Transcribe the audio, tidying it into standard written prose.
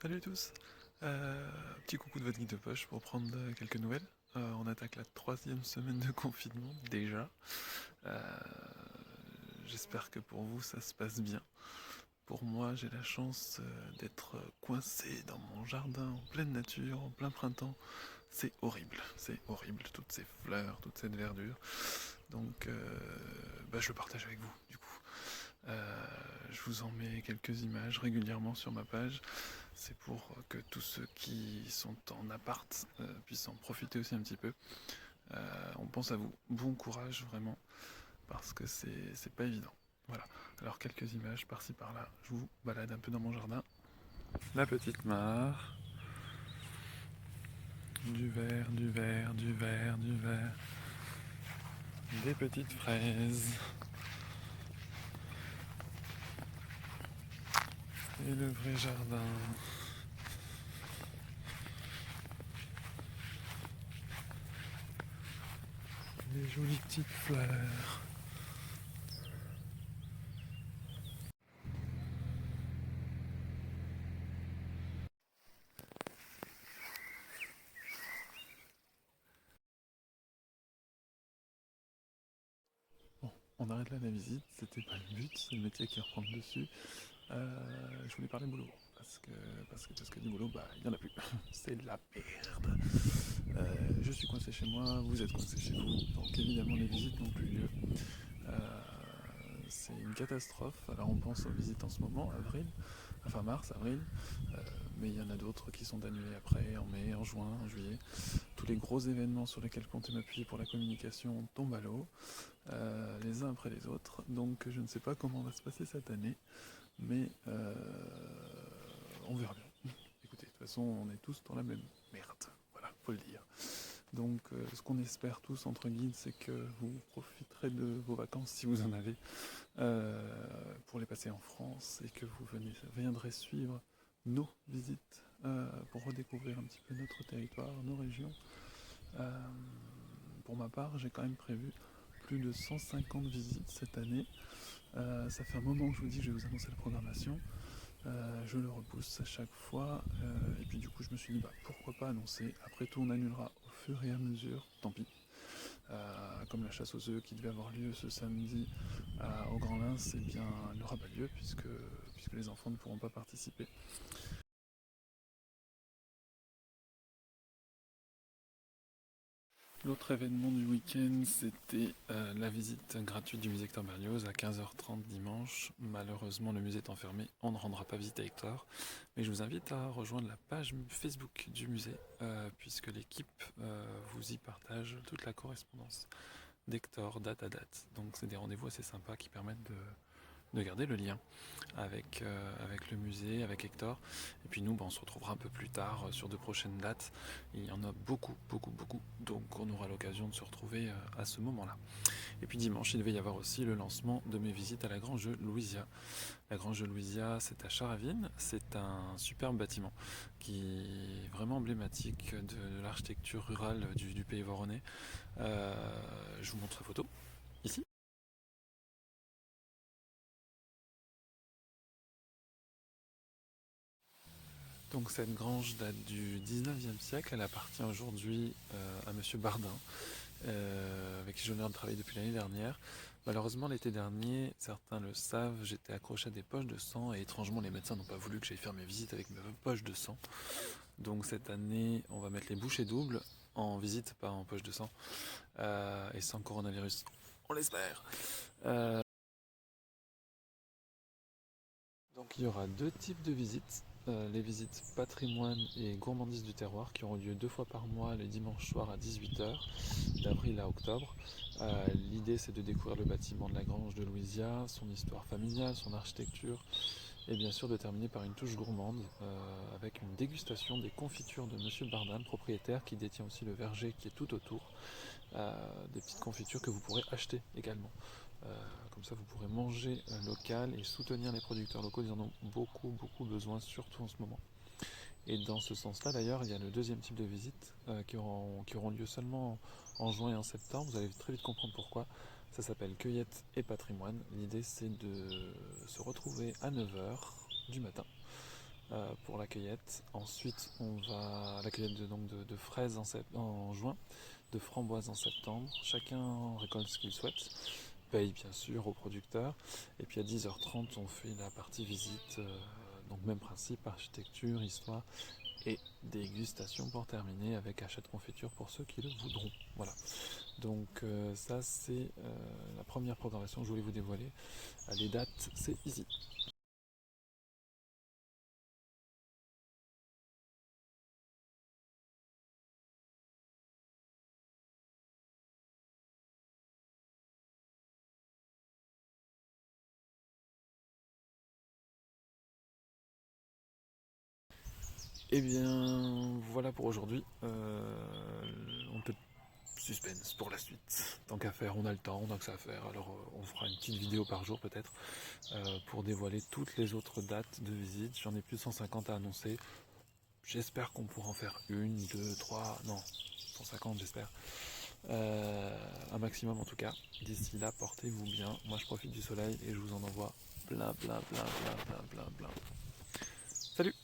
Salut à tous. Petit coucou de votre guide de poche pour prendre quelques nouvelles. On attaque la troisième semaine de confinement déjà. Euh, J'espère que pour vous ça se passe bien. Pour moi, j'ai la chance d'être coincé dans mon jardin en pleine nature, en plein printemps. C'est horrible, toutes ces fleurs, toute cette verdure. Donc, je le partage avec vous, du coup. Je vous en mets quelques images régulièrement sur ma page. C'est pour que tous ceux qui sont en appart puissent en profiter aussi un petit peu. On pense à vous. Bon courage vraiment, parce que c'est pas évident. Voilà. Alors quelques images par-ci par-là. Je vous balade un peu dans mon jardin. La petite mare. Du vert, du vert, du vert, du vert. Des petites fraises. Et le vrai jardin. Des jolies petites fleurs. Bon, on arrête là la visite. C'était pas le but. C'est le métier qui reprend le dessus. Je voulais parler boulot. Parce que du boulot, il n'y en a plus. C'est de la merde. Je suis coincé chez moi, vous êtes coincé chez vous. Donc évidemment, les visites n'ont plus lieu. Euh, c'est une catastrophe. Alors on pense aux visites en ce moment, avril, enfin mars, avril. Euh, mais il y en a d'autres qui sont annulées après, en mai, en juin, en juillet. Tous les gros événements sur lesquels je comptais m'appuyer pour la communication tombent à l'eau, les uns après les autres. Donc je ne sais pas comment va se passer cette année. Mais on verra bien. Écoutez, de toute façon, on est tous dans la même merde. Voilà, faut le dire. Donc, ce qu'on espère tous entre guides, c'est que vous profiterez de vos vacances si vous en avez pour les passer en France et que vous viendrez suivre nos visites pour redécouvrir un petit peu notre territoire, nos régions. Euh, pour ma part, j'ai quand même prévu plus de 150 visites cette année. Ça fait un moment que je vous dis que je vais vous annoncer la programmation. Je le repousse à chaque fois. Et puis du coup, je me suis dit, pourquoi pas annoncer. Après tout, on annulera au fur et à mesure. Tant pis. Comme la chasse aux œufs qui devait avoir lieu ce samedi au Grand Lens, eh bien, elle n'aura pas lieu puisque les enfants ne pourront pas participer. L'autre événement du week-end, c'était la visite gratuite du musée Hector Berlioz à 15h30 dimanche. Malheureusement, le musée est enfermé, on ne rendra pas visite à Hector. Mais je vous invite à rejoindre la page Facebook du musée, puisque l'équipe vous y partage toute la correspondance d'Hector, date à date. Donc c'est des rendez-vous assez sympas qui permettent de garder le lien avec le musée, avec Hector. Et puis nous, on se retrouvera un peu plus tard sur de prochaines dates. Il y en a beaucoup, beaucoup, beaucoup. Donc on aura l'occasion de se retrouver à ce moment-là. Et puis dimanche, il devait y avoir aussi le lancement de mes visites à la Grange Louisia. La Grange Louisia, c'est à Charavine. C'est un superbe bâtiment qui est vraiment emblématique de l'architecture rurale du pays voronais. Je vous montre la photo ici. Donc cette grange date du 19e siècle, elle appartient aujourd'hui à Monsieur Bardin, avec qui j'ai l'honneur de travailler depuis l'année dernière. Malheureusement l'été dernier, certains le savent, j'étais accroché à des poches de sang et étrangement les médecins n'ont pas voulu que j'aille faire mes visites avec mes poches de sang. Donc cette année, on va mettre les bouchées doubles en visite, pas en poche de sang, et sans coronavirus. On l'espère. Euh, Donc il y aura deux types de visites. Les visites patrimoine et gourmandise du terroir qui auront lieu deux fois par mois le dimanche soir à 18h d'avril à octobre. L'idée c'est de découvrir le bâtiment de la Grange de Louisia, son histoire familiale, son architecture et bien sûr de terminer par une touche gourmande avec une dégustation des confitures de Monsieur Bardin, propriétaire qui détient aussi le verger qui est tout autour. Des petites confitures que vous pourrez acheter également. Comme ça, vous pourrez manger local et soutenir les producteurs locaux. Ils en ont beaucoup, beaucoup besoin, surtout en ce moment. Et dans ce sens-là, d'ailleurs, il y a le deuxième type de visite qui auront lieu seulement en juin et en septembre. Vous allez très vite comprendre pourquoi. Ça s'appelle Cueillette et patrimoine. L'idée, c'est de se retrouver à 9h du matin pour la cueillette. Ensuite, on va à la cueillette de fraises en juin, de framboises en septembre. Chacun récolte ce qu'il souhaite, paye bien sûr au producteur. Et puis à 10h30, on fait la partie visite. Donc même principe, architecture, histoire et dégustation pour terminer avec achat de confiture pour ceux qui le voudront. Voilà. Donc ça c'est la première programmation que je voulais vous dévoiler. Les dates, c'est ici. Eh bien, voilà pour aujourd'hui. On peut suspense pour la suite. Tant qu'à faire, on a le temps, on a que ça à faire. Alors, on fera une petite vidéo par jour peut-être pour dévoiler toutes les autres dates de visite. J'en ai plus de 150 à annoncer. J'espère qu'on pourra en faire une, deux, trois, non, 150 j'espère. Un maximum en tout cas. D'ici là, portez-vous bien. Moi, je profite du soleil et je vous en envoie plein, plein, plein, plein, plein, plein, plein. Salut!